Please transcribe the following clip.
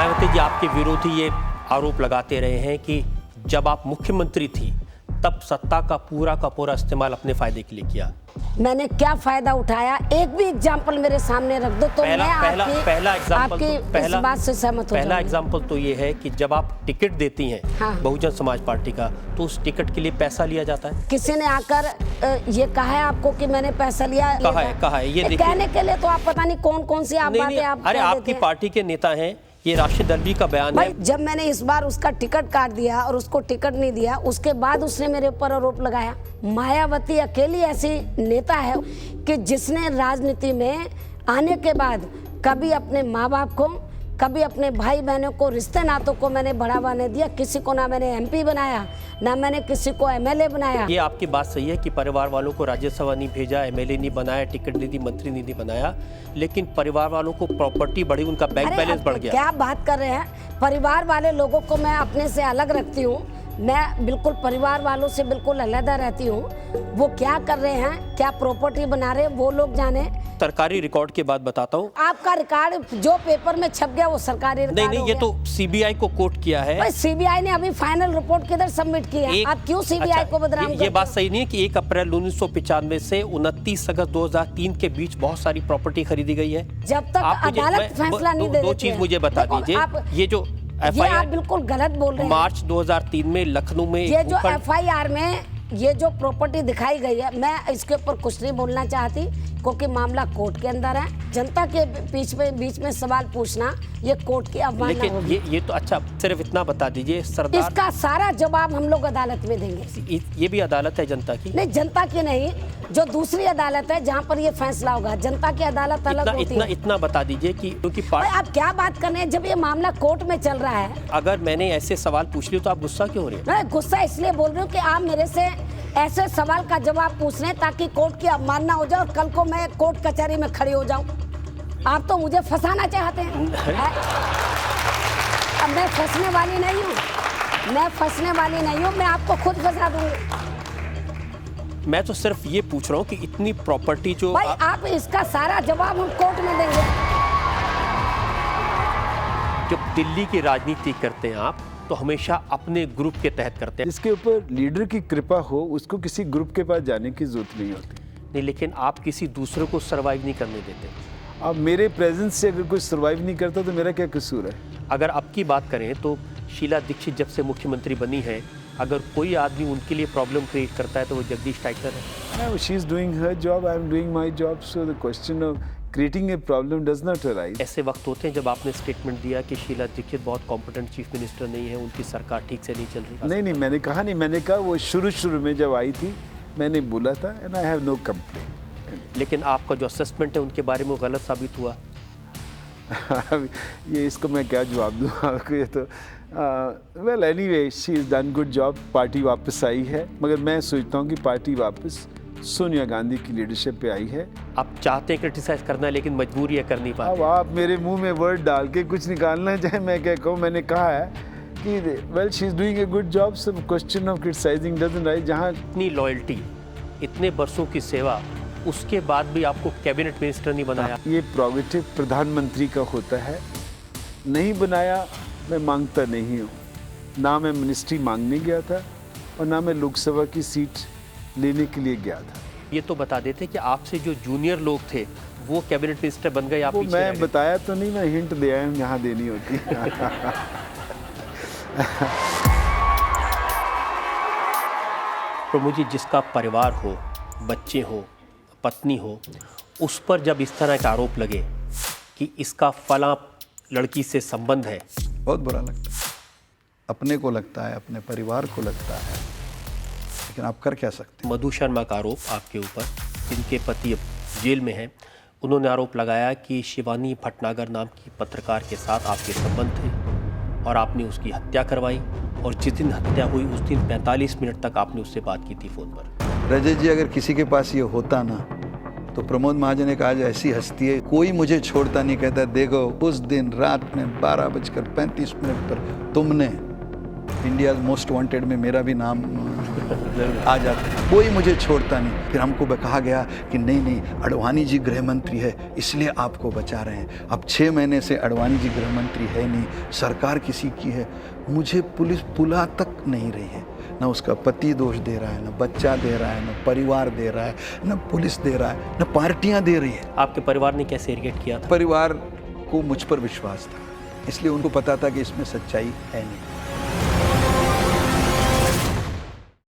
मायावती जी, आपके विरोधी ये आरोप लगाते रहे हैं कि जब आप मुख्यमंत्री थी तब सत्ता का पूरा इस्तेमाल अपने फायदे के लिए किया। मैंने क्या फायदा उठाया? एक भी एग्जाम्पल मेरे सामने रख दो तो मैं आपकी बात से सहमत हो जाऊंगी। पहला एग्जाम्पल तो ये है कि जब आप टिकट देती हैं बहुजन समाज पार्टी का, तो उस टिकट के लिए पैसा लिया जाता है। किसी ने आकर ये कहा है आपको कि मैंने पैसा लिया? कहा है ये कहने के लिए तो आप पता नहीं कौन सी आप बातें आप अरे आपकी पार्टी के नेता हैं, ये राशिद अल्वी का बयान है। जब मैंने इस बार उसका टिकट काट दिया और उसको टिकट नहीं दिया, उसके बाद उसने मेरे ऊपर आरोप लगाया। मायावती अकेली ऐसी नेता है कि जिसने राजनीति में आने के बाद कभी अपने माँ बाप को, कभी अपने भाई बहनों को, रिश्ते नातों को मैंने बढ़ावा नहीं दिया। किसी को ना मैंने एमपी बनाया, ना मैंने किसी को एमएलए बनाया। ये आपकी बात सही है कि परिवार वालों को राज्यसभा नहीं भेजा, एमएलए नहीं बनाया, टिकट नहीं दी, मंत्री नहीं बनाया, लेकिन परिवार वालों को प्रॉपर्टी बढ़ी, उनका बैंक बैलेंस बढ़ गया। क्या बात कर रहे हैं? परिवार वाले लोगों को मैं अपने से अलग रखती हूँ। मैं बिल्कुल परिवार वालों से बिल्कुल अलग रहती हूँ। वो क्या कर रहे हैं, क्या प्रॉपर्टी बना रहे हैं, वो लोग जाने। सरकारी रिकॉर्ड के बाद बताता हूँ। आपका रिकॉर्ड जो पेपर में छप गया वो सरकारी रिकॉर्ड नहीं, ये तो सीबीआई को कोर्ट किया है। सीबीआई ने अभी फाइनल रिपोर्ट किधर सबमिट की है? आप क्यों सीबीआई को बदनाम करते हो? ये बात सही नहीं है कि 1 अप्रैल 1995 से 29 अगस्त 2003 के बीच बहुत सारी प्रॉपर्टी खरीदी गई है। जब तक अदालत फैसला नहीं दे देती। दो चीज मुझे बता दीजिए, ये जो ये आप बिल्कुल गलत बोल रहे हैं। मार्च 2003 में लखनऊ में ये जो एफआईआर में ये जो प्रॉपर्टी दिखाई गई है, मैं इसके ऊपर कुछ नहीं बोलना चाहती क्योंकि मामला कोर्ट के अंदर है। जनता के बीच में सवाल पूछना ये कोर्ट की अवमानना होगी। लेकिन ये तो अच्छा, सिर्फ इतना बता दीजिए सरदार, इसका सारा जवाब हम लोग अदालत में देंगे। ये भी अदालत है जनता की? नहीं, जनता की नहीं, जो दूसरी अदालत है जहाँ पर ये फैसला होगा। जनता की अदालत अलग होती है। इतना बता दीजिए कि क्योंकि आप क्या बात कर रहे हैं जब ये मामला कोर्ट में चल रहा है? अगर मैंने ऐसे सवाल पूछ लिया तो आप गुस्सा क्यों हो रहे हैं? मैं गुस्सा इसलिए बोल रही हूँ कि आप मेरे से ऐसे सवाल का जवाब पूछ रहे हैं ताकि कोर्ट की अवमानना हो जाए और कल को मैं कोर्ट कचहरी में खड़ी हो जाऊं। आप तो मुझे फंसाना चाहते हैं। अब मैं फंसने वाली नहीं हूँ, मैं आपको खुद फंसा दूंगी। मैं तो सिर्फ ये पूछ रहा हूँ कि इतनी प्रॉपर्टी जो भाई आप इसका सारा जवाब हम कोर्ट में देंगे। जब दिल्ली की राजनीति करते हैं आप तो हमेशा अपने ग्रुप के तहत करते हैं। जिसके ऊपर लीडर की कृपा हो उसको किसी ग्रुप के पास जाने की जरूरत नहीं होती। नहीं, लेकिन आप किसी दूसरे को सरवाइव नहीं करने देते। अब मेरे प्रेजेंस से अगर कोई सरवाइव नहीं करता तो मेरा क्या कसूर है? अगर अब की बात करें तो शीला दीक्षित जब से मुख्यमंत्री बनी है, अगर कोई आदमी उनके लिए प्रॉब्लम क्रिएट करता है तो वो जगदीश टाइटर है। She is doing her job, I am doing my job, so the question of creating a problem does not arise. ऐसे वक्त होते हैं जब आपने स्टेटमेंट दिया कि शीला दीक्षित बहुत कॉम्पिटेंट चीफ मिनिस्टर नहीं है, उनकी सरकार ठीक से नहीं चल रही। नहीं, मैंने कहा नहीं, मैंने कहा वो शुरू में जब आई थी मैंने बोला था, and I have no complaint. लेकिन आपका जो असेसमेंट है उनके बारे में गलत साबित हुआ। ये इसको मैं क्या जवाब दूँ आपको? ये तो well anyway, she is done good job. Party वापस आई है, मगर मैं सोचता हूँ कि पार्टी वापस सोनिया गांधी की लीडरशिप पे आई है। आप चाहते हैं क्रिटिसाइज करना, लेकिन मजबूरी है, कर नहीं पाते। अब आप मेरे मुंह में वर्ड डाल के कुछ निकालना चाहे मैं क्या कहूँ? मैंने कहा है कि well she is doing a good job, so question of criticising doesn't rise. जहाँ इतनी लॉयल्टी, इतने बरसों की सेवा, उसके बाद भी आपको कैबिनेट मिनिस्टर नहीं बनाया। ये प्रोगेटिव प्रधानमंत्री का होता है। नहीं बनाया, मैं मांगता नहीं हूँ। ना मैं मिनिस्ट्री मांगने गया था और ना मैं लोकसभा की सीट लेने के लिए गया था। ये तो बता देते कि आपसे जो जूनियर लोग थे वो कैबिनेट मिनिस्टर बन गए, आप पीछे मैं बताया तो नहीं, मैं हिंट दे आया हूँ यहाँ देनी होती। प्रमोद जी, जिसका परिवार हो, बच्चे हो, पत्नी हो, उस पर जब इस तरह का आरोप लगे कि इसका फला लड़की से संबंध है, बहुत बुरा लगता है। अपने को लगता है, अपने परिवार को लगता है, लेकिन आप कर क्या सकते हैं? मधु शर्मा का आरोप आपके ऊपर, जिनके पति अब जेल में हैं, उन्होंने आरोप लगाया कि शिवानी भटनागर नाम की पत्रकार के साथ आपके संबंध थे और आपने उसकी हत्या करवाई, और जिस दिन हत्या हुई उस दिन 45 मिनट तक आपने उससे बात की थी फ़ोन पर। रजत जी, अगर किसी के पास ये होता ना तो प्रमोद महाजन एक आज ऐसी हस्ती है, कोई मुझे छोड़ता नहीं, कहता देखो उस दिन रात में 12:35 पर तुमने इंडिया मोस्ट वांटेड में मेरा भी नाम आ जाता, कोई मुझे छोड़ता नहीं। फिर हमको कहा गया कि नहीं अडवाणी जी गृह मंत्री है इसलिए आपको बचा रहे हैं। अब 6 महीने से अडवाणी जी गृह मंत्री है नहीं, सरकार किसी की है, मुझे पुलिस बुला तक नहीं रही है। न उसका पति दोष दे रहा है, न बच्चा दे रहा है, न परिवार दे रहा है, न पुलिस दे रहा है, न पार्टियां दे रही है। आपके परिवार ने कैसे रिएक्ट किया था? परिवार को मुझ पर विश्वास था, इसलिए उनको पता था कि इसमें सच्चाई है नहीं।